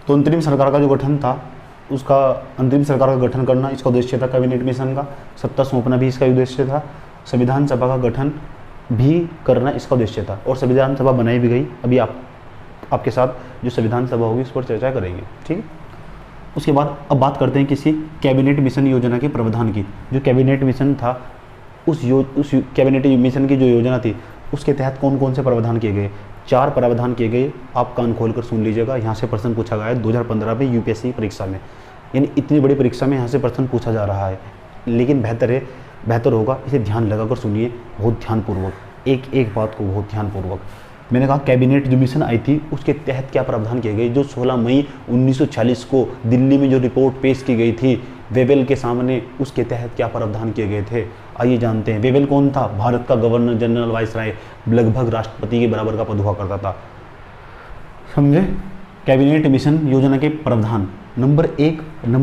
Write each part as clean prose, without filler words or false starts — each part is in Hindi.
तो अंतरिम सरकार का जो गठन था, उसका अंतरिम सरकार का गठन करना इसका उद्देश्य था कैबिनेट मिशन का, सत्ता सौंपना भी इसका उद्देश्य था, संविधान सभा का गठन भी करना इसका उद्देश्य था, और संविधान सभा बनाई भी गई। अभी आपके साथ जो संविधान सभा होगी उस पर चर्चा करेंगे, ठीक है। उसके बाद अब बात करते हैं किसी कैबिनेट मिशन योजना के प्रावधान की। जो कैबिनेट मिशन था उस कैबिनेट मिशन की जो योजना थी उसके तहत कौन कौन से प्रावधान किए गए। 4 प्रावधान किए गए, आप कान खोलकर सुन लीजिएगा। यहाँ से प्रश्न पूछा गया है 2015 में यूपीएससी परीक्षा में, यानी इतनी बड़ी परीक्षा में यहाँ से प्रश्न पूछा जा रहा है। लेकिन बेहतर होगा इसे ध्यान लगाकर सुनिए, बहुत ध्यानपूर्वक, एक एक बात को बहुत ध्यानपूर्वक। मैंने कहा कैबिनेट जो मिशन आई थी उसके तहत क्या प्रावधान किए गए। जो 16 मई 1946 को दिल्ली में जो रिपोर्ट पेश की गई थी वेवेल के सामने, उसके तहत क्या प्रावधान किए गए थे, आइए जानते हैं। वेवेल कौन था? भारत का गवर्नर जनरल वाइसराय, लगभग राष्ट्रपति के बराबर का पद हुआ करता था, समझे। कैबिनेट मिशन योजना के प्रावधान नंबर 1,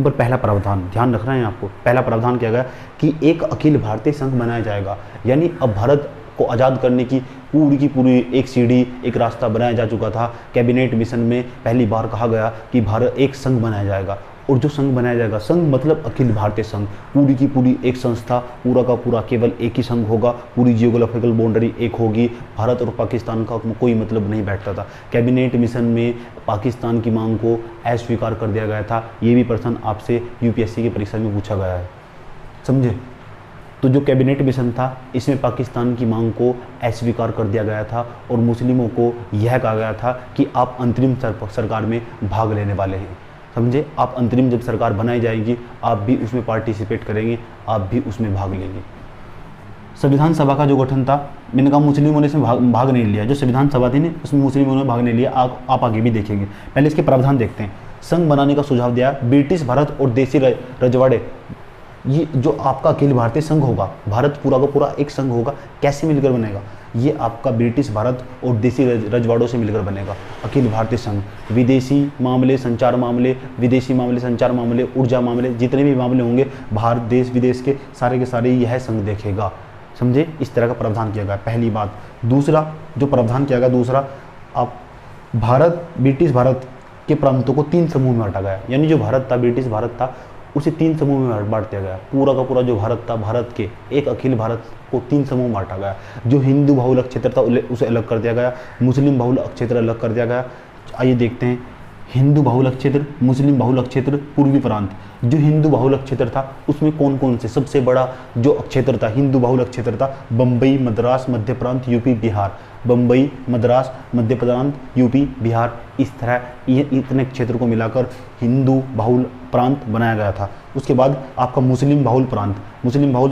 पहला प्रावधान ध्यान रखना है आपको। पहला प्रावधान किया गया कि एक अखिल भारतीय संघ बनाया जाएगा, यानी अब भारत को आज़ाद करने की पूरी एक सीढ़ी, एक रास्ता बनाया जा चुका था। कैबिनेट मिशन में पहली बार कहा गया कि भारत एक संघ बनाया जाएगा, और जो संघ बनाया जाएगा, संघ मतलब अखिल भारतीय संघ, पूरी की पूरी एक संस्था, पूरा का पूरा केवल एक ही संघ होगा, पूरी जियोग्राफिकल बाउंड्री एक होगी। भारत और पाकिस्तान का कोई मतलब नहीं बैठता था। कैबिनेट मिशन में पाकिस्तान की मांग को अस्वीकार कर दिया गया था। ये भी प्रश्न आपसे यूपीएससी की परीक्षा में पूछा गया है, समझे। तो जो कैबिनेट मिशन था इसमें पाकिस्तान की मांग को अस्वीकार कर दिया गया था, और मुस्लिमों को यह कहा गया था कि आप अंतरिम सरकार में भाग लेने वाले हैं, समझे। आप अंतरिम जब सरकार बनाई जाएगी आप भी उसमें पार्टिसिपेट करेंगे, आप भी उसमें भाग लेंगे। संविधान सभा का जो गठन था, मैंने कहा मुस्लिमों ने इसमें भाग नहीं लिया। जो संविधान सभा थी ना उसमें मुस्लिमों ने भाग नहीं लिया, आप आगे भी देखेंगे। पहले इसके प्रावधान देखते हैं। संघ बनाने का सुझाव दिया ब्रिटिश भारत और देसी रजवाड़े। ये जो आपका अखिल भारतीय संघ होगा, भारत पूरा का पूरा एक संघ होगा, कैसे मिलकर बनेगा? ये आपका ब्रिटिश भारत और देसी रजवाड़ों से मिलकर बनेगा अखिल भारतीय संघ। विदेशी मामले, संचार मामले, विदेशी मामले, संचार मामले, ऊर्जा मामले, जितने भी मामले होंगे भारत देश विदेश के सारे यह संघ देखेगा, समझे। इस तरह का प्रावधान किया गया, पहली बात। दूसरा जो प्रावधान किया गया, दूसरा, आप ब्रिटिश भारत के प्रांतों को 3 समूह में बांटा गया, यानी जो भारत था, ब्रिटिश भारत था, उसे 3 समूह में बांट दिया गया। पूरा का पूरा जो भारत था, भारत के एक अखिल भारत को 3 समूह में बांटा गया। जो हिंदू बहुल क्षेत्र था उसे अलग कर दिया गया, मुस्लिम बहुल क्षेत्र अलग कर दिया गया। आइए देखते हैं, हिंदू बहुल क्षेत्र, मुस्लिम बहुल क्षेत्र, पूर्वी प्रांत। जो हिंदू बहुल क्षेत्र था उसमें कौन कौन से, सबसे बड़ा जो क्षेत्र था हिंदू बहुल क्षेत्र था बम्बई, मद्रास, मध्य प्रांत, यूपी, बिहार। बम्बई, मद्रास, मध्य प्रांत, यूपी, बिहार, इस तरह ये इतने क्षेत्र को मिलाकर हिंदू बहुल प्रांत बनाया गया था। उसके बाद आपका मुस्लिम बहुल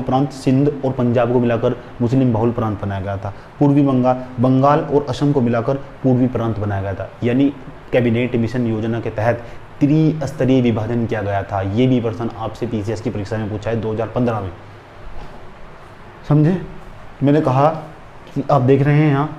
प्रांत सिंध और पंजाब को मिलाकर मुस्लिम बहुल प्रांत बनाया गया था। पूर्वी बंगाल और असम को मिलाकर पूर्वी प्रांत बनाया गया था। यानी कैबिनेट मिशन योजना के तहत त्रिस्तरीय विभाजन किया गया था। ये भी प्रश्न आपसे पीसीएस की परीक्षा में पूछा है 2015 में, समझे। मैंने कहा कि आप देख रहे हैं यहाँ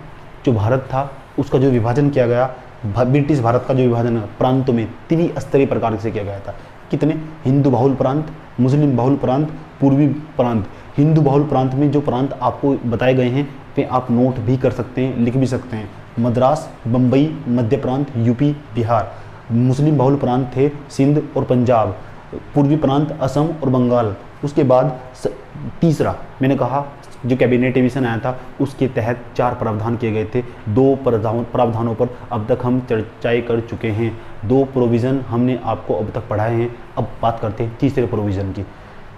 जो भारत था उसका जो विभाजन किया गया, ब्रिटिश भारत का जो विभाजन प्रांतों में त्रिस्तरीय प्रकार से किया गया था। कितने? हिंदू बहुल प्रांत, मुस्लिम बहुल प्रांत, पूर्वी प्रांत। हिंदू बहुल प्रांत में जो प्रांत आपको बताए गए हैं वे आप नोट भी कर सकते हैं, लिख भी सकते हैं। मद्रास, बम्बई, मध्य प्रांत, यूपी, बिहार। मुस्लिम बहुल प्रांत थे सिंध और पंजाब। पूर्वी प्रांत असम और बंगाल। उसके बाद तीसरा मैंने कहा जो कैबिनेट मिशन आया था उसके तहत 4 प्रावधान किए गए थे। 2 प्रावधानों पर अब तक हम चर्चाएं कर चुके हैं। 2 प्रोविज़न हमने आपको अब तक पढ़ाए हैं। अब बात करते हैं तीसरे प्रोविज़न की।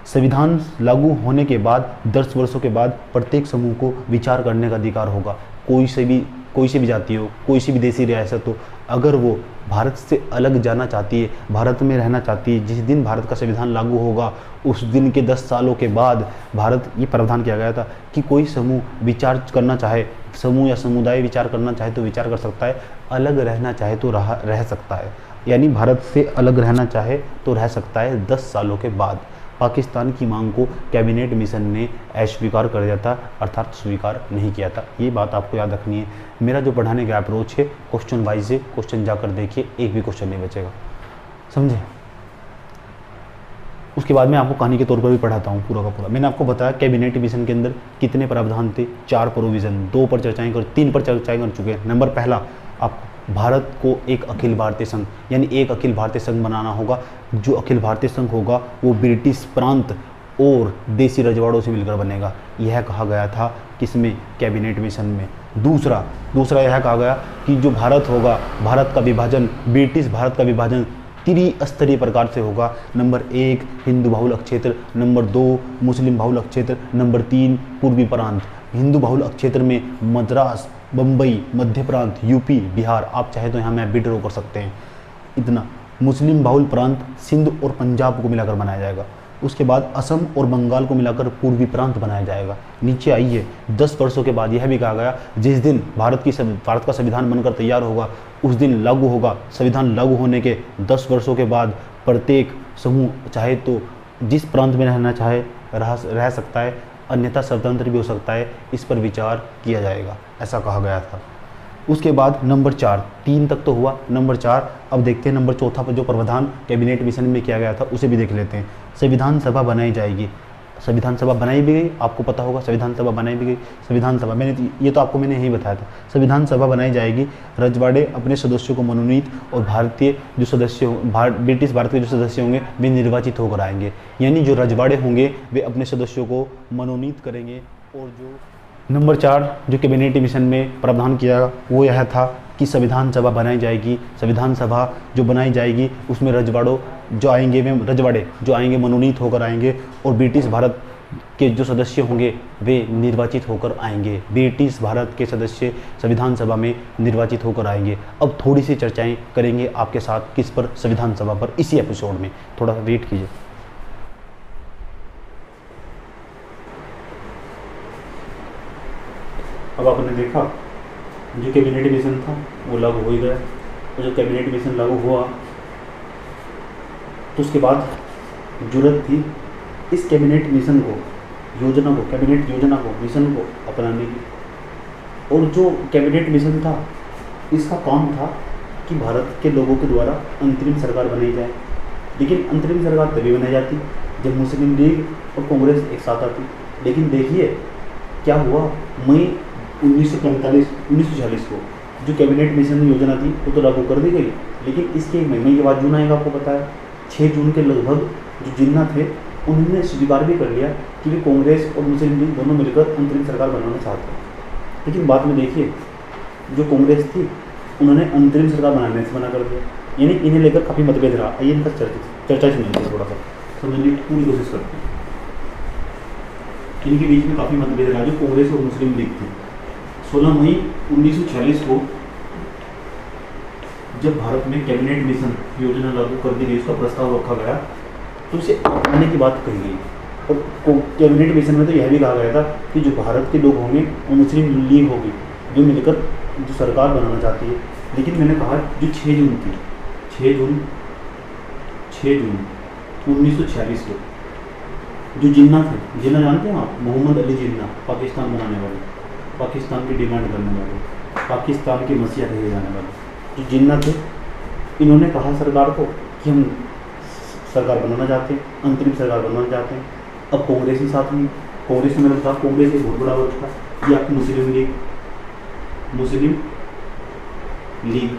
संविधान लागू होने के बाद 10 वर्षों के बाद प्रत्येक समूह को विचार करने का अधिकार होगा। कोई से भी जाति हो, कोई सी विदेशी रियासत हो, अगर वो भारत से अलग जाना चाहती है, भारत में रहना चाहती है, जिस दिन भारत का संविधान लागू होगा उस दिन के 10 सालों के बाद ये प्रावधान किया गया था कि कोई समूह विचार करना चाहे, समूह या समुदाय विचार करना चाहे तो विचार कर सकता है, अलग रहना चाहे तो रह सकता है। यानी भारत से अलग रहना चाहे तो रह सकता है 10 सालों के बाद। पाकिस्तान की मांग को कैबिनेट मिशन ने अस्वीकार कर दिया था, अर्थात स्वीकार नहीं किया था। ये बात आपको याद रखनी है। मेरा जो पढ़ाने का अप्रोच है क्वेश्चन वाइज है, क्वेश्चन जाकर देखिए, एक भी क्वेश्चन नहीं बचेगा, समझे। उसके बाद मैं आपको कहानी के तौर पर भी पढ़ाता हूँ पूरा का पूरा। मैंने आपको बताया कैबिनेट मिशन के अंदर कितने प्रावधान थे, 4 प्रोविज़न, 2 पर चर्चाएँ 3 पर चर्चाएँ कर चुके हैं। नंबर पहला आपको भारत को एक अखिल भारतीय संघ यानी एक अखिल भारतीय संघ बनाना होगा। जो अखिल भारतीय संघ होगा वो ब्रिटिश प्रांत और देसी रजवाड़ों से मिलकर बनेगा। यह कहा गया था किसमें, कैबिनेट मिशन में। दूसरा यह कहा गया कि जो भारत होगा, भारत का विभाजन, ब्रिटिश भारत का विभाजन त्रिस्तरीय प्रकार से होगा। नंबर 1 हिंदू बहुल क्षेत्र, नंबर 2 मुस्लिम बहुल क्षेत्र, नंबर 3 पूर्वी प्रांत। हिंदू बहुल क्षेत्र में मद्रास, बम्बई, मध्य प्रांत, यूपी, बिहार, आप चाहे तो यहाँ मैप भी ड्रॉ कर सकते हैं। इतना मुस्लिम बहुल प्रांत सिंध और पंजाब को मिलाकर बनाया जाएगा। उसके बाद असम और बंगाल को मिलाकर पूर्वी प्रांत बनाया जाएगा। नीचे आइए, 10 वर्षों के बाद यह भी कहा गया जिस दिन भारत का संविधान बनकर तैयार होगा उस दिन लागू होगा। संविधान लागू होने के 10 वर्षों के बाद प्रत्येक समूह चाहे तो जिस प्रांत में रहना चाहे रह सकता है, अन्यथा स्वतंत्र भी हो सकता है। इस पर विचार किया जाएगा, ऐसा कहा गया था। उसके बाद नंबर 4, 3 तक तो हुआ, नंबर 4 अब देखते हैं नंबर 4 पर जो प्रावधान कैबिनेट मिशन में किया गया था उसे भी देख लेते हैं। संविधान सभा बनाई जाएगी। संविधान सभा बनाई भी गई, आपको पता होगा संविधान सभा बनाई भी गई। संविधान सभा ये तो आपको मैंने यही बताया था। संविधान सभा बनाई जाएगी। रजवाड़े अपने सदस्यों को मनोनीत और भारतीय जो सदस्य ब्रिटिश भारत के जो सदस्य होंगे वे निर्वाचित होकर आएंगे। यानी जो रजवाड़े होंगे वे अपने सदस्यों को मनोनीत करेंगे। और जो नंबर 4 जो कैबिनेट मिशन में प्रावधान किया वो यह था कि संविधान सभा बनाई जाएगी। संविधान सभा जो बनाई जाएगी उसमें रजवाड़े जो आएंगे मनोनीत होकर आएंगे और ब्रिटिश भारत के जो सदस्य होंगे वे निर्वाचित होकर आएंगे। ब्रिटिश भारत के सदस्य संविधान सभा में निर्वाचित होकर आएंगे। अब थोड़ी सी चर्चाएं करेंगे आपके साथ किस पर, संविधान सभा पर, इसी एपिसोड में। थोड़ा वेट कीजिए। अब आपने देखा जो कैबिनेट मिशन था वो लागू हो ही गया। और जो कैबिनेट मिशन लागू हुआ तो उसके बाद जरूरत थी इस कैबिनेट मिशन को, कैबिनेट योजना को, मिशन को अपनाने की। और जो कैबिनेट मिशन था इसका काम था कि भारत के लोगों के द्वारा अंतरिम सरकार बनाई जाए। लेकिन अंतरिम सरकार तभी बनाई जाती जब मुस्लिम लीग और कांग्रेस एक साथ आती। लेकिन देखिए क्या हुआ, मई 1940 को जो कैबिनेट मिशन योजना थी वो तो लागू कर दी गई। लेकिन इसके एक महीने के बाद जून आएगा, आपको पता है 6 जून के लगभग जो जिन्ना थे उन्होंने स्वीकार भी कर लिया कि वे कांग्रेस और मुस्लिम लीग दोनों मिलकर अंतरिम सरकार बनाना चाहते हैं। लेकिन बाद में देखिए जो कांग्रेस थी उन्होंने अंतरिम सरकार बनाने से मना कर दिया। यानी इन्हें लेकर काफ़ी मतभेद रहा। आइए इनका चर्चा सुनिए, थोड़ा सा समझने की पूरी कोशिश करते हैं। इनके बीच में काफ़ी मतभेद रहा जो कांग्रेस और मुस्लिम लीग थी। 16 मई 1946 को जब भारत में कैबिनेट मिशन योजना लागू कर दी गई, उसका प्रस्ताव रखा गया तो उसे अपनाने की बात कही गई। और कैबिनेट मिशन में तो यह भी कहा गया था कि जो भारत के लोग होंगे और मुस्लिम लीग होगी जो मिलकर जो सरकार बनाना चाहती है। लेकिन मैंने कहा जो 6 जून थी, 6 जून 1946 को जो जिन्ना थे, जिन्ना जानते हैं आप, मोहम्मद अली जिन्ना, पाकिस्तान बनाने वाले, पाकिस्तान की डिमांड करने वाले, पाकिस्तान के मसीहा कहे जाने वाले जो जिन्ना थे, इन्होंने कहा सरकार को कि हम सरकार बनाना चाहते हैं, अंतरिम सरकार बनाना चाहते हैं। अब कांग्रेस ही साथ में, कांग्रेस में मतलब था, कांग्रेस एक बहुत बड़ा वर्ग था। ये आपकी मुस्लिम लीग,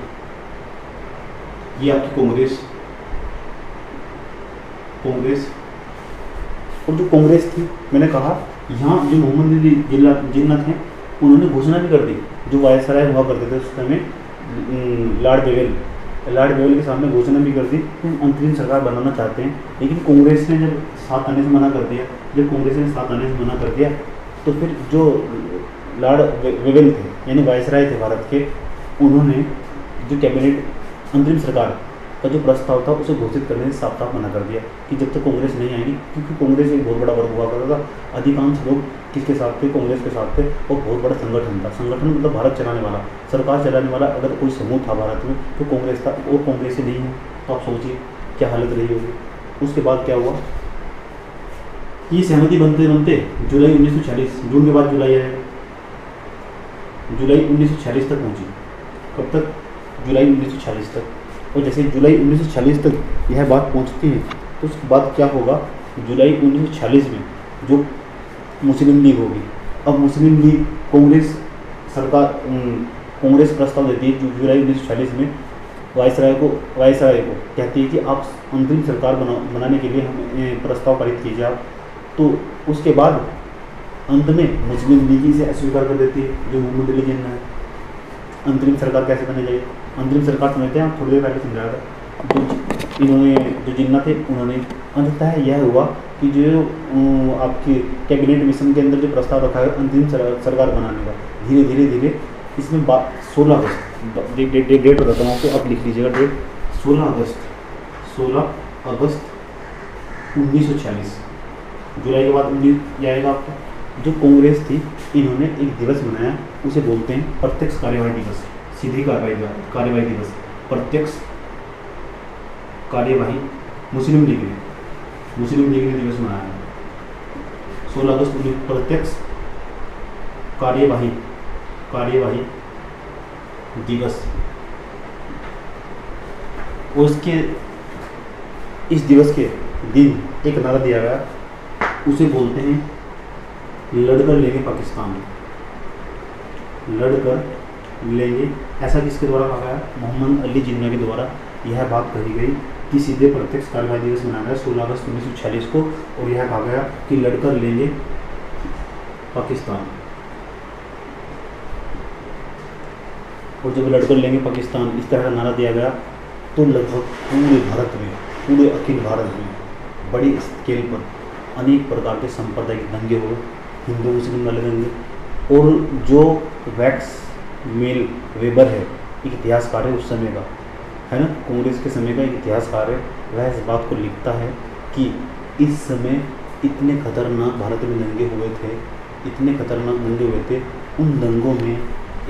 ये आपकी कांग्रेस और जो कांग्रेस थी, मैंने कहा यहाँ जो मोहम्मद अली जिन्ना थे उन्होंने घोषणा भी कर दी। जो वायसराय हुआ करते थे उस समय लॉर्ड बेवेल के सामने घोषणा भी कर दी कि हम अंतरिम सरकार बनाना चाहते हैं। लेकिन कांग्रेस ने जब साथ आने से मना कर दिया, तो फिर जो लॉर्ड बेवेल थे यानी वायसराय थे भारत के, उन्होंने जो कैबिनेट अंतरिम सरकार का जो प्रस्ताव था उसे घोषित करने से साफ साफ मना कर दिया कि जब तक कांग्रेस नहीं आएगी, क्योंकि कांग्रेस एक बहुत बड़ा वर्ग हुआ करता था। अधिकांश लोग किसके साथ थे, कांग्रेस के साथ थे। और बहुत बड़ा संगठन था। संगठन मतलब भारत चलाने वाला, सरकार चलाने वाला अगर कोई समूह था भारत में तो कांग्रेस था। और कांग्रेस ही नहीं है तो आप सोचिए क्या हालत रही होगी। उसके बाद क्या हुआ, ये सहमति बनते बनते जुलाई 1946, जून के बाद जुलाई आया, जुलाई 1946 तक पहुँची। कब तक? जुलाई 1946 तक। और जैसे जुलाई 1946 तक यह बात पहुंचती है तो उसके बाद क्या होगा, जुलाई 1946 में जो मुस्लिम लीग होगी, अब मुस्लिम लीग कांग्रेस कांग्रेस प्रस्ताव देती है जुलाई 1946 में वायसराय को कहती है कि आप अंतरिम सरकार बनाने के लिए हम प्रस्ताव पारित कीजिए आप। तो उसके बाद अंत में मुस्लिम लीग इसे अस्वीकार कर देती है, जो मोहम्मद अली जिन्ना है। अंतरिम सरकार कैसे बनी जाएगी? अंतरिम सरकार समझते हैं, आप थोड़ी देर पहले समझाया था। तो इन्होंने जो जिन्ना थे उन्होंने अंततः यह हुआ कि जो आपकी कैबिनेट मिशन के अंदर जो प्रस्ताव रखा है अंतरिम सरकार बनाने का, धीरे धीरे इसमें 16 अगस्त डेट बताता हूँ आपको, आप लिख लीजिएगा डेट, 16 अगस्त 1946। जुलाई के बाद 19 आएगा आपका। जो कांग्रेस थी इन्होंने एक दिवस बनाया, उसे बोलते हैं प्रत्यक्ष कार्यवाही दिवस, सीधी कार्यवाही दिवस, प्रत्यक्ष कार्यवाही। मुस्लिम लीग ने दिवस मनाया 16 अगस्त प्रत्यक्ष कार्यवाही दिवस। उसके इस दिवस के दिन एक नारा दिया गया, उसे बोलते हैं लड़कर लेंगे पाकिस्तान, लड़कर लेंगे। ऐसा किसके द्वारा कहा गया? मोहम्मद अली जिन्ना के द्वारा यह बात कही गई कि सीधे प्रत्यक्ष कार्यवाही दिवस मनाया गया 16 अगस्त 1946 को, और यह कहा गया कि लड़कर लेंगे पाकिस्तान। और जब लड़कर लेंगे पाकिस्तान इस तरह का नारा दिया गया तो लगभग पूरे अखिल भारत में बड़ी स्केल पर अनेक प्रकार के सांप्रदायिक दंगे हुए, हिंदू मुस्लिम वाले दंगे। और जो वैक्स मेल वेबर है, एक इतिहासकार है उस समय का, है ना, कांग्रेस के समय का एक इतिहासकार है, वह इस बात को लिखता है कि इस समय इतने खतरनाक भारत में दंगे हुए थे, इतने खतरनाक दंगे हुए थे, उन दंगों में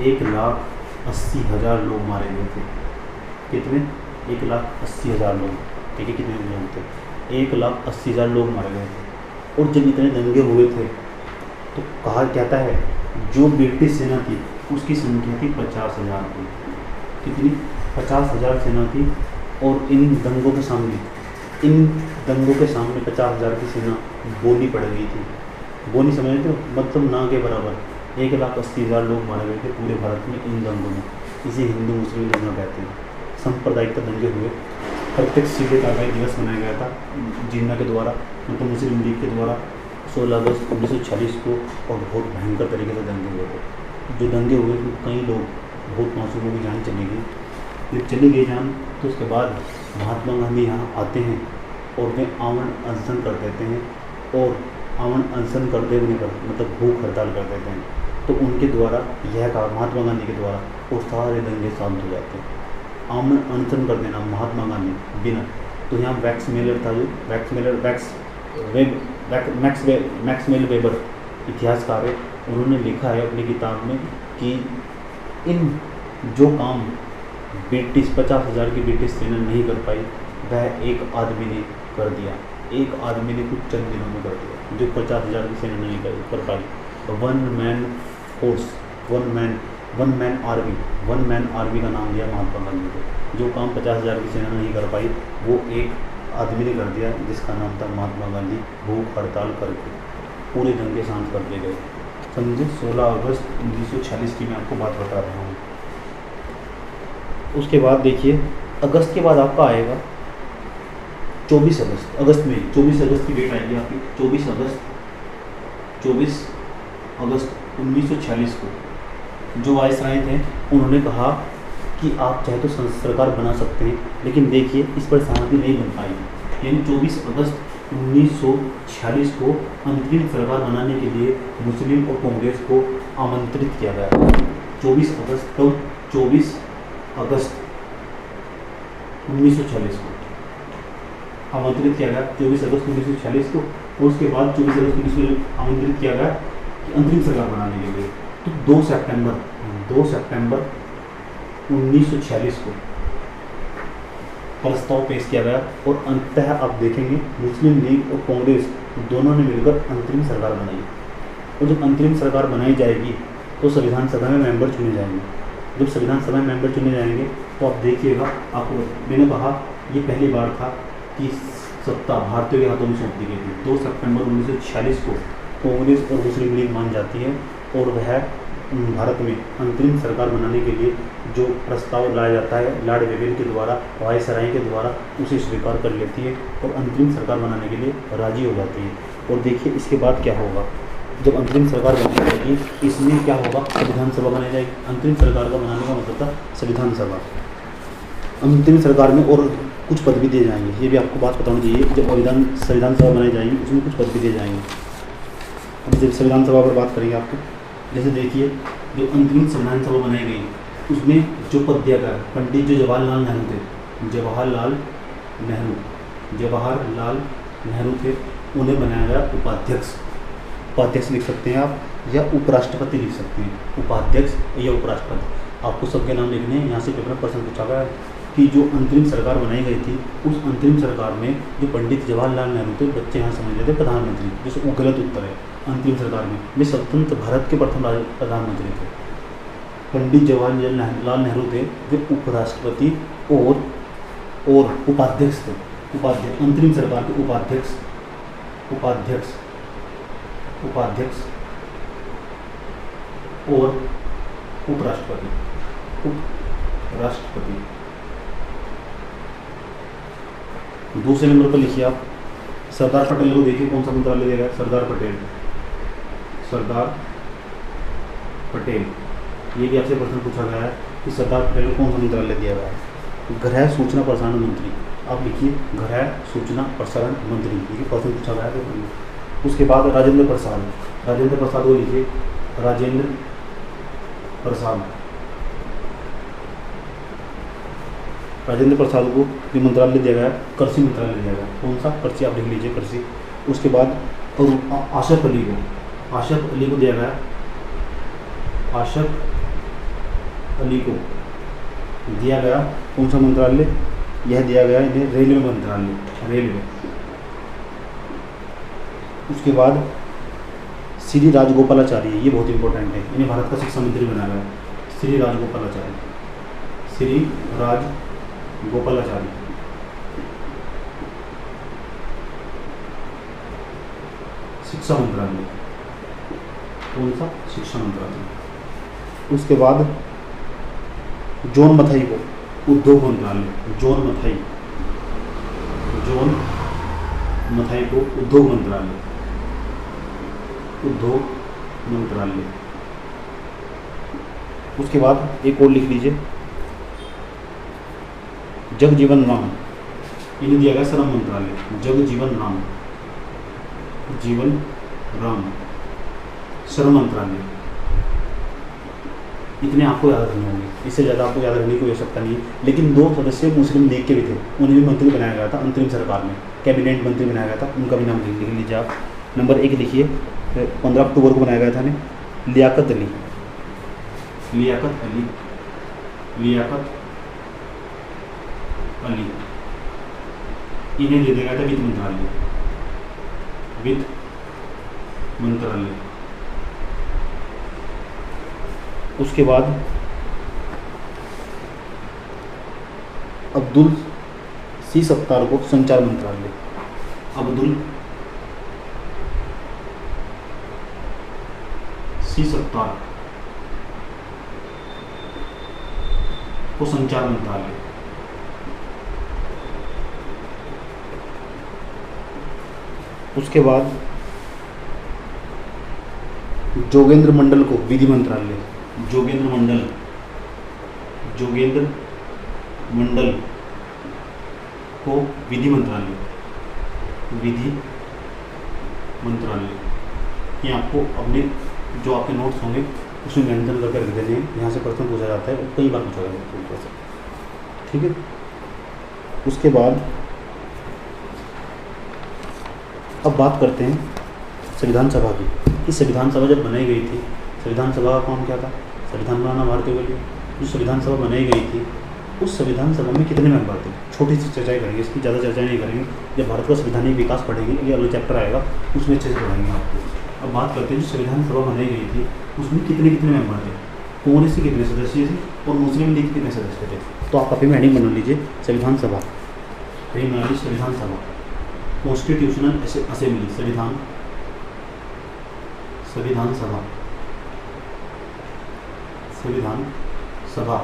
1,80,000 लोग मारे गए थे। कितने? 1,80,000 लोग। देखिए कितने लोग थे, 1,80,000 लोग मारे गए थे। और जब इतने दंगे हुए थे तो कहा कहता है जो ब्रिटिश सेना थी उसकी संख्या थी 50,000 की। कितनी? 50,000 सेना थी। और इन दंगों के सामने 50,000 की सेना बोनी पड़ गई थी। बोनी समझते हो? मतलब ना के बराबर। 1,80,000 लोग मारे गए थे पूरे भारत में इन दंगों में। इसे हिंदू मुस्लिम दंगा कहते हैं। सांप्रदायिक दंगे हुए। प्रत्यक्ष सीधे कार्रवाई दिवस मनाया गया था जिन्ना के द्वारा, मतलब मुस्लिम लीग के द्वारा 16 अगस्त 1946 को, और बहुत भयंकर तरीके से दंगे हुए थे। जो दंगे हुए तो कई लोग, बहुत मासूमों की जान चली गई। जब चली गई जान तो उसके बाद महात्मा गांधी यहाँ आते हैं और वे आमरण अनशन कर देते हैं, और आमरण अनशन करते हुए मतलब भूख हड़ताल कर देते हैं। तो उनके द्वारा यह कहा, महात्मा गांधी के द्वारा, और सारे दंगे शांत हो जाते हैं। आमरण अनशन कर देना महात्मा गांधी बिना। तो यहाँ वैक्स मेलर था, जो मैक्सवेल वेबर इतिहासकार है, उन्होंने लिखा है अपनी किताब में कि इन जो काम ब्रिटिश 50,000 की ब्रिटिश सेना नहीं कर पाई, वह एक आदमी ने कर दिया। एक आदमी ने कुछ चंद दिनों में कर दिया जो 50,000 की सेना नहीं कर पाई। One man force, one man army का नाम दिया महात्मा गांधी को। जो काम 50,000 की सेना नहीं कर पाई वो एक आदमी ने कर दिया, जिसका नाम था महात्मा गांधी। भूख हड़ताल करके पूरे दंगे शांत कर दिए गए। समझे? 16 अगस्त 1946 की मैं आपको बात बता रहा हूँ। उसके बाद देखिए, अगस्त के बाद आपका आएगा 24 अगस्त में 24 अगस्त की डेट आएगी आपकी। 24 अगस्त 1946 को जो वायसराय थे उन्होंने कहा कि आप चाहे तो सरकार बना सकते हैं, लेकिन देखिए इस पर सहमति नहीं बन पाई। यानी 24 अगस्त 1946 को अंतरिम सरकार बनाने के लिए मुस्लिम और कांग्रेस को आमंत्रित किया गया। 24 अगस्त 1946 को आमंत्रित किया गया, 24 अगस्त 1946 को। और उसके बाद 24 अगस्त 1946 को आमंत्रित किया गया कि अंतरिम सरकार बनाने के लिए। तो 2 सितंबर 1946 को प्रस्ताव पेश किया गया, और अंततः आप देखेंगे मुस्लिम लीग और कांग्रेस दोनों ने मिलकर अंतरिम सरकार बनाई। और जब अंतरिम सरकार बनाई जाएगी तो संविधान सभा में मेंबर चुने जाएंगे। जब संविधान सभा में मेंबर चुने जाएंगे तो आप देखिएगा, आपको मैंने कहा ये पहली बार था कि सत्ता भारतीयों के हाथों में सौंप दी गई थी। 2 सितंबर 1946 को कांग्रेस और मुस्लिम लीग मान जाती है, और वह भारत में अंतरिम सरकार बनाने के लिए जो प्रस्ताव लाया जाता है लॉर्ड वेवेल के द्वारा, वायसराय के द्वारा, उसे स्वीकार कर लेती है और अंतरिम सरकार बनाने के लिए राजी हो जाती है। और देखिए इसके बाद क्या होगा, जब अंतरिम सरकार बन जाएगी इसमें क्या होगा, संविधान सभा बनाई जाएगी। अंतरिम सरकार का बनाने का मतलब था संविधान सभा। अंतरिम सरकार में और कुछ पद भी दिए जाएंगे, ये भी आपको बात बतानी चाहिए। जब संविधान सभा बनाई जाएगी उसमें कुछ पद भी दिए जाएंगे। अब जब संविधान सभा पर बात करेंगे आपको, जैसे देखिए जो अंतरिम संविधान सभा बनाई गई उसमें जो पद दिया गया, पंडित जो जवाहरलाल नेहरू थे, जवाहरलाल नेहरू थे, उन्हें बनाया गया उपाध्यक्ष। उपाध्यक्ष लिख सकते हैं आप या उपराष्ट्रपति लिख सकते हैं, उपाध्यक्ष या उपराष्ट्रपति, आपको सबके नाम लिखने हैं। यहाँ से पेपर में प्रश्न पूछा गया है कि जो अंतरिम सरकार बनाई गई थी उस अंतरिम सरकार में जो पंडित जवाहरलाल नेहरू थे, बच्चे यहाँ समझ लेते प्रधानमंत्री, जैसे वो गलत उत्तर है। अंतरिम सरकार में वे स्वतंत्र भारत के प्रथम प्रधानमंत्री थे। पंडित जवाहरलाल नेहरू थे, वे उपराष्ट्रपति और उपाध्यक्ष थे। उपाध्यक्ष, अंतरिम सरकार के उपाध्यक्ष और उपराष्ट्रपति। दूसरे नंबर पर लिखिए आप सरदार पटेल को, देखिए कौन सा मंत्रालय देगा, सरदार पटेल। ये भी आपसे प्रश्न पूछा गया है कि सरदार पटेल को कौन सा मंत्रालय दिया गया है, गृह सूचना प्रसारण मंत्री। आप लिखिए गृह सूचना प्रसारण मंत्री, ये प्रश्न पूछा गया है। उसके बाद राजेंद्र प्रसाद को लिखिए, राजेंद्र प्रसाद को भी मंत्रालय दिया गया, कृषि मंत्रालय दिया गया। कौन सा, कृषि, आप लिख लीजिए कृषि। उसके बाद आशफ अली को दिया गया, कौन सा मंत्रालय, यह दिया गया इन्हें रेलवे मंत्रालय। उसके बाद श्री राजगोपालाचारी, ये बहुत इंपॉर्टेंट है, इन्हें भारत का शिक्षा मंत्री बनाया गया, श्री राजगोपालाचारी, शिक्षा मंत्रालय। कौन सा, शिक्षा मंत्रालय। उसके बाद जॉन मथाई को उद्योग मंत्रालय, जॉन मथाई को उद्योग मंत्रालय। उसके बाद एक और लिख लीजिए, जगजीवन राम, इन्हें दिया गया श्रम मंत्रालय, जगजीवन राम श्रम मंत्रालय। इतने आपको याद रखने होंगे, इससे ज़्यादा आपको याद रखने की कोई आवश्यकता नहीं है। लेकिन 2 सदस्य मुस्लिम लीग के भी थे, उन्हें भी मंत्री बनाया गया था अंतरिम सरकार में, कैबिनेट मंत्री बनाया गया था, उनका भी नाम लिख लीजिए आप। नंबर 1 लिखिए, 15 अक्टूबर को बनाया गया था ने लियाकत अली, इन्हें दे दिया गया था वित्त मंत्रालय। उसके बाद अब्दुल सी सत्तार को संचार मंत्रालय, अब्दुल सी सत्तार को संचार मंत्रालय। उसके बाद जोगेंद्र मंडल को विधि मंत्रालय, जोगेंद्र मंडल को विधि मंत्रालय। ये आपको अपने जो आपके नोट्स होंगे उसमें मेंशन करके रख देने हैं, यहाँ से प्रश्न पूछा जाता है, कई बार पूछा जाता है, ठीक है। उसके बाद अब बात करते हैं संविधान सभा की, कि संविधान सभा जब बनाई गई थी, संविधान सभा का काम क्या था, संविधान बनाना भारतीयों के लिए। जो संविधान सभा बनाई गई थी उस संविधान सभा में कितने मेंबर थे, छोटी सी चर्चाएं करेंगे, इसकी ज़्यादा चर्चा नहीं करेंगे। जब भारत का संवैधानिक विकास पढ़ेंगे, ये अलग चैप्टर आएगा, उसमें अच्छे से पढ़ाएंगे आपको। अब बात करते हैं जो संविधान सभा बनाई गई थी उसमें कितने मेंबर थे, कांग्रेस के कितने सदस्य थे और मुस्लिम लीग के कितने सदस्य थे। तो आप कॉपी में हेडिंग बना लीजिए, संविधान सभा, हेडिंग बना लीजिए संविधान सभा, कॉन्स्टिट्यूशनल असेंबली, संविधान सभा, संविधान सभा,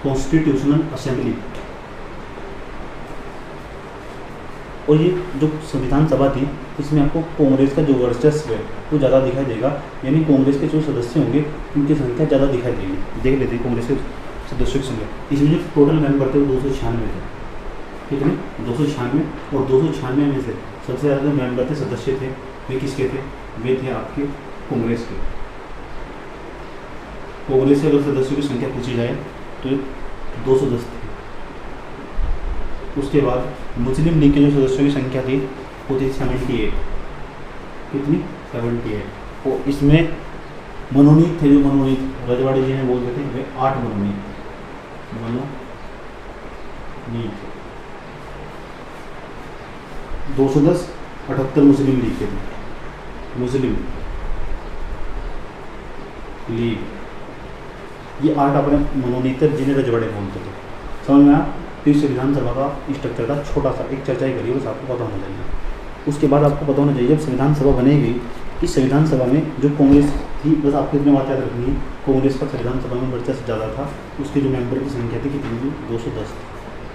कॉन्स्टिट्यूशनल असेंबली। और ये जो संविधान सभा थी इसमें आपको कांग्रेस का जो वर्चस्व है वो ज़्यादा दिखाई देगा, यानी कांग्रेस के जो सदस्य होंगे उनकी संख्या ज़्यादा दिखाई देगी। देख लेते हैं कांग्रेस के सदस्यों की संख्या। इसमें जो टोटल मेंबर थे वो 296 थे, कितने 296, और 296 में से सबसे ज़्यादा जो मेंबर थे, सदस्य थे, वे किसके थे? वे थे आपके कांग्रेस के। कांग्रेस से अगर सदस्यों की संख्या पूछी जाए तो 210 थे। उसके बाद मुस्लिम लीग के जो सदस्यों की संख्या थी वो थी 78। कितनी? 78। और इसमें मनोनीत थे, जो मनोनीत रजवाड़ी जी ने बोलते थे, वे 8 मनोनीत 210, 78 मुस्लिम लीग के थे। मुस्लिम लीग ये 8 अपने मनोनीत जिन्हें रजवाड़े बोलते थे। समझ में आया? तो इस विधानसभा का स्ट्रक्चर था छोटा सा, एक चर्चा ही करिए, बस आपको पता होना चाहिए। उसके बाद आपको पता होना चाहिए जब संविधान सभा बनेगी, इस संविधान सभा में जो कांग्रेस थी, बस आपको इतनी बात याद रखनी है, कांग्रेस का संविधान सभा में वर्चस्व ज़्यादा था। उसके जो मेंबर की संख्या थी कितनी थी? 210।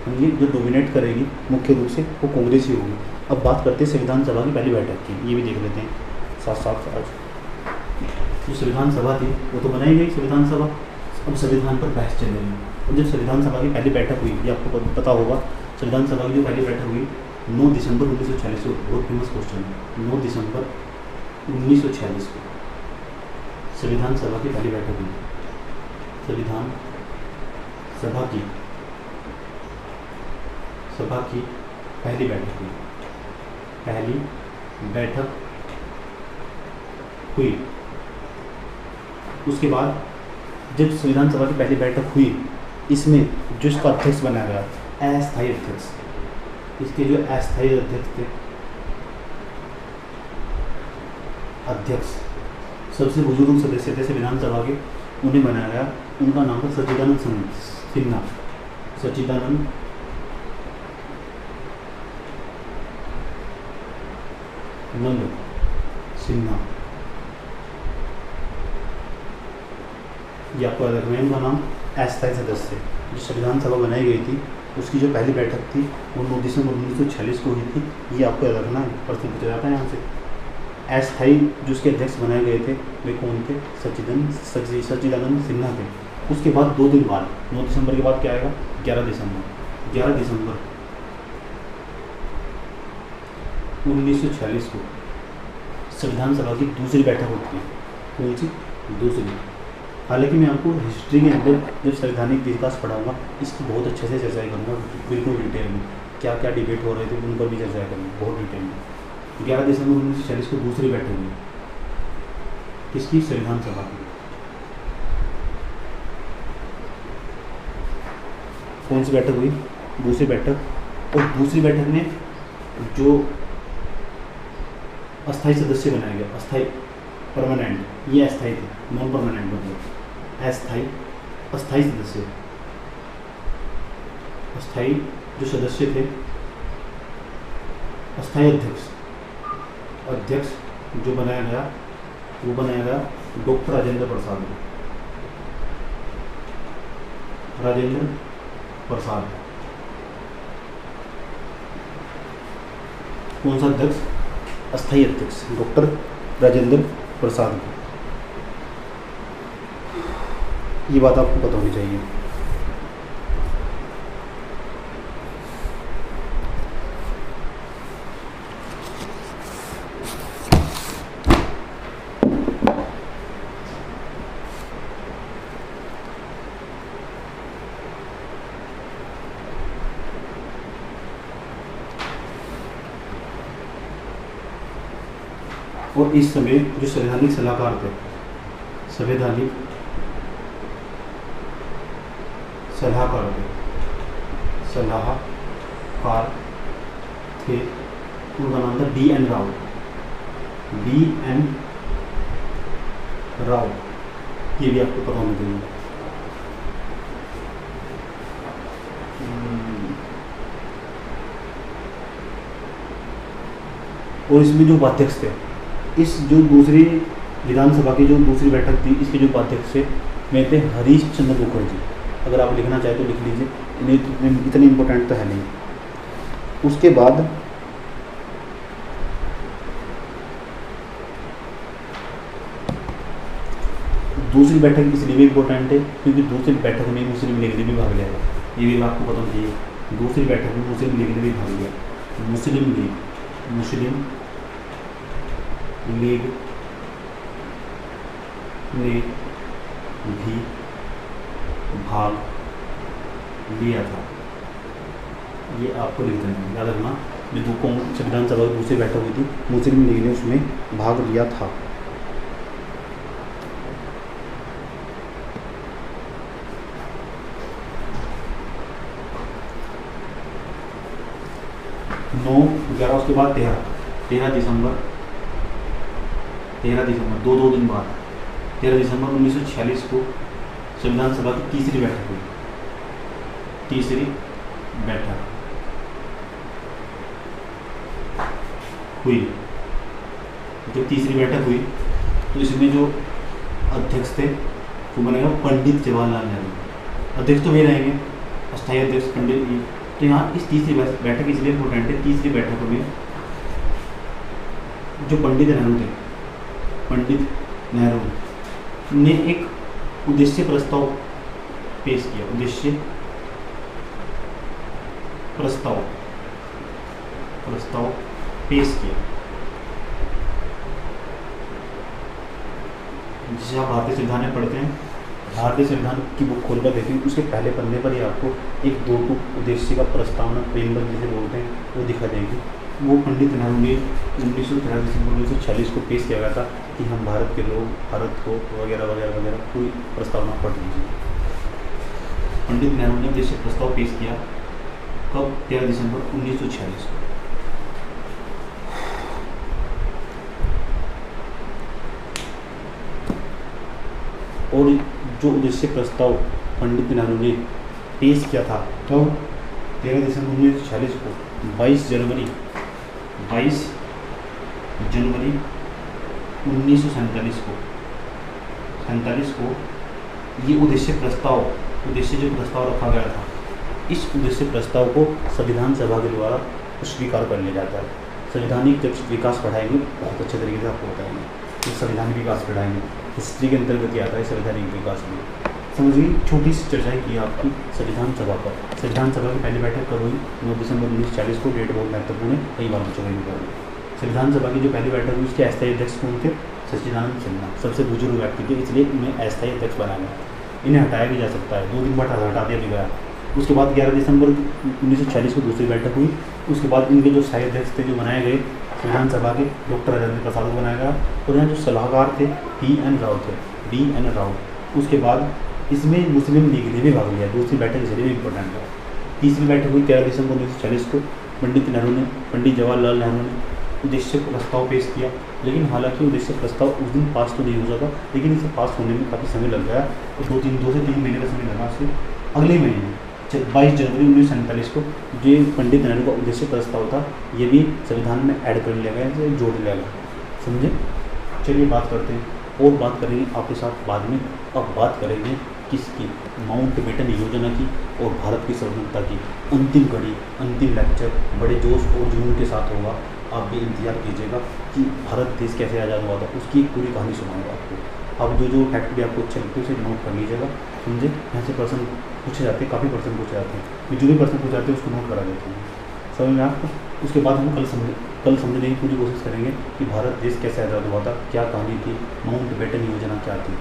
समझिए, जो डोमिनेट करेगी मुख्य रूप से वो कांग्रेस ही होगी। अब बात करते हैं संविधान सभा की पहली बैठक की, ये भी देख लेते हैं साथ साथ। आज जो संविधान सभा थी वो तो बनाई गई संविधान सभा, अब संविधान पर बहस चल रही है। और जब संविधान सभा की पहली बैठक हुई, ये आपको पता होगा, संविधान सभा की जो पहली बैठक हुई 9 दिसंबर 1946 को, बहुत फेमस क्वेश्चन है, 9 दिसंबर 1946 को संविधान सभा की पहली बैठक हुई। संविधान सभा की पहली बैठक हुई, पहली बैठक हुई। उसके बाद जब संविधान सभा की पहली बैठक हुई, इसमें जो इसका अध्यक्ष बनाया गया, अस्थायी अध्यक्ष, इसके जो अस्थायी अध्यक्ष थे, अध्यक्ष सबसे बुजुर्ग सदस्य थे संविधान सभा के, उन्हें बनाया गया। उनका नाम था सच्चिदानंद सिन्हा। सच्चिदानंद सिन्हा, ये आपको याद रखना है। उनका नाम अस्थायी सदस्य, जो संविधान सभा बनाई गई थी उसकी जो पहली बैठक थी वो 9 दिसंबर 1946 को हुई थी। ये आपको याद रखना है, प्रश्न पूछा जाता है यहाँ से। अस्थायी जो उसके अध्यक्ष बनाए गए थे वे कौन थे? सच्चिदानंद सिन्हा थे। उसके बाद 2 दिन बाद, 9 दिसंबर के बाद क्या आएगा? 11 दिसंबर 1946 को संविधान सभा की दूसरी बैठक होती है। कौन सी? दूसरी। हालांकि मैं आपको हिस्ट्री के अंदर जब संवैधानिक विकास पढ़ाऊंगा इसकी बहुत अच्छे से चर्चा करूँगा, बिल्कुल डिटेल में, क्या क्या डिबेट हो रहे थे उन पर भी चर्चा करूँगा बहुत डिटेल में। 11 दिसंबर 1946 को दूसरी बैठक हुई, किसकी? संविधान सभा की। कौन सी बैठक हुई? दूसरी बैठक। और दूसरी बैठक में जो अस्थायी सदस्य बनाया गया, अस्थायी, परमानेंट, ये अस्थायी थे, नॉन परमानेंट मतलब अस्थायी सदस्य, अस्थायी जो सदस्य थे, अस्थायी अध्यक्ष जो बनाया गया वो बनाया गया डॉक्टर राजेंद्र प्रसाद। कौन सा अध्यक्ष? अस्थायी अध्यक्ष डॉक्टर राजेंद्र प्रसाद। ये बात आपको पता होनी चाहिए। और इस समय जो संवैधानिक सलाहकार थे, संवैधानिक सलाहकार थे, उनका नाम था B.N. राव। ये भी आपको पता होना चाहिए। और इसमें जो उपाध्यक्ष थे, इस जो दूसरी विधानसभा की जो दूसरी बैठक थी, इसके जो उपाध्यक्ष थे वे थे हरीश चंद्र मुखर्जी। अगर आप लिखना चाहें तो लिख लीजिए, इन्हें इतने इम्पोर्टेंट तो है नहीं। उसके बाद दूसरी बैठक इसलिए भी इम्पोर्टेंट है क्योंकि दूसरी बैठक में मुस्लिम लीग ने भी भाग लिया था। ये भी आपको पता होना चाहिए, दूसरी बैठक में मुस्लिम लीग ने भी भाग लिया। मुस्लिम लीग ने भी भाग लिया था। ये आपको लिख देना है, याद रखना। जो संविधान सभा की दूसरी बैठक हुई थी, मुस्लिम लीग ने उसमें भाग लिया था। नौ 11 उसके बाद 13 दिसंबर 2 दिन बाद 13 दिसंबर 1946 को संविधान सभा की तीसरी बैठक हुई। जब तीसरी बैठक हुई तो इसमें जो अध्यक्ष थे वो बनेगा पंडित जवाहरलाल नेहरू। अध्यक्ष तो वही रहेंगे, अस्थायी अध्यक्ष पंडित जी। तो यहाँ इस तीसरी बैठक इसलिए इम्पोर्टेंट है, तीसरी बैठक में जो पंडित नेहरू ने एक उद्देश्य प्रस्ताव पेश किया। जिसे आप भारतीय संविधान में पढ़ते हैं, भारतीय संविधान की बुक खोलकर देखें, उसके पहले पन्ने पर ही आपको एक 2 उद्देश्य का प्रस्तावना प्रेमबंध जिसे बोलते हैं वो दिखा देगी। वो पंडित नेहरू ने 1946 को पेश किया गया था कि हम भारत के लोग भारत को वगैरह वगैरह वगैरह पूरी प्रस्तावना पढ़ लीजिए। पंडित नेहरू ने उद्देश्य प्रस्ताव पेश किया कब? 13 दिसंबर 1946 को। और जो उद्देश्य प्रस्ताव पंडित नेहरू ने पेश किया था तो 13 दिसंबर 1946 को 22 जनवरी 1947 को ये उद्देश्य जो प्रस्ताव रखा गया था, इस उद्देश्य प्रस्ताव को संविधान सभा के द्वारा स्वीकार कर लिया जाता है। संवैधानिक जब विकास पढ़ाएंगे बहुत अच्छे तरीके से आपको बताएंगे। संवैधानिक विकास पढ़ाएंगे, हिस्ट्री के अंतर्गत क्या आता है संवैधानिक विकास में। समझिए, छोटी सी चर्चाएँ की आपकी संविधान सभा पर। संविधान सभा की पहली बैठक कब हुई? 9 दिसंबर 1940 को। डेट बहुत महत्वपूर्ण है, कई बार पूछा गया। संविधान सभा की जो पहली बैठक हुई उसके अस्थायी अध्यक्ष कौन थे? सच्चिदानंद सिन्हा। सबसे बुजुर्ग व्यक्ति थे, इसलिए उन्हें अस्थायी अध्यक्ष बनाया गया। इन्हें हटाया भी जा सकता है, 2 दिन बाद हटा दिया भी गया। उसके बाद 11 दिसंबर 1946 को दूसरी बैठक हुई। उसके बाद इनके जो स्थायी अध्यक्ष थे जो बनाए गए संविधान सभा के, डॉक्टर राजेंद्र प्रसाद को बनाया गया। और यहाँ जो सलाहकार थे D.N. राव। उसके बाद इसमें मुस्लिम लीग ने भी भाग लिया। दूसरी बैठक इसलिए भी इम्पोर्टेंट है। तीसरी बैठक हुई 13 दिसंबर 1946 को। पंडित जवाहरलाल नेहरू ने उद्देश्य प्रस्ताव पेश किया, लेकिन हालांकि उद्देश्य प्रस्ताव उस दिन पास तो नहीं हो सका, लेकिन इसे पास होने में काफ़ी समय लग गया और 2 से 3 महीने का समय लगा। से अगले महीने 22 जनवरी 1947 को जो पंडित नेहरू का उद्देश्य प्रस्ताव था, ये भी संविधान में ऐड कर लिया गया, इसे जोड़ लिया गया। समझे? चलिए बात करते हैं और बात करेंगे आपके साथ बाद में। अब बात करेंगे किसकी? माउंटबेटन योजना की और भारत की स्वतंत्रता की अंतिम कड़ी, अंतिम लेक्चर बड़े जोश और जुनून के साथ होगा। आप भी इंतजार कीजिएगा कि भारत देश कैसे आज़ाद हुआ था, उसकी एक पूरी कहानी सुनाऊंगा आपको। अब जो फैक्ट भी आपको अच्छे लगते हैं उसे नोट कर लीजिएगा। समझे? यहाँ से प्रश्न पूछे जाते हैं, काफ़ी प्रश्न पूछे जाते हैं। जो भी प्रश्न पूछे जाते हैं उसको नोट करा देते हैं। समझ में आपको? उसके बाद हम कल समझने की पूरी कोशिश करेंगे कि भारत देश कैसे आज़ाद हुआ था, क्या कहानी थी, माउंटबेटन योजना क्या थी,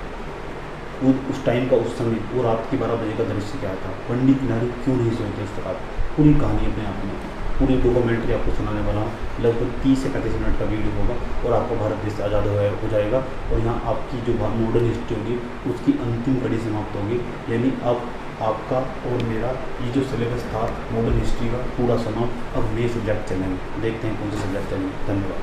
उस टाइम का, उस समय और रात के 12 बजे का दृश्य क्या था, पंडित नेहरू क्यों नहीं सोते उस तरह। पूरी कहानी अपने आप में, पूरी डॉक्यूमेंट्री आपको सुनाने वाला हूँ। लगभग 30 से 35 मिनट का वीडियो होगा और आपको भारत देश आज़ाद हो जाएगा। और यहाँ आपकी जो मॉडर्न हिस्ट्री होगी उसकी अंतिम कड़ी समाप्त होगी। यानी अब आपका और मेरा ये जो सिलेबस था मॉडर्न हिस्ट्री का पूरा समाप्त। अब नए सब्जेक्ट चलेंगे, देखते हैं कौन से सब्जेक्ट चलेंगे। धन्यवाद।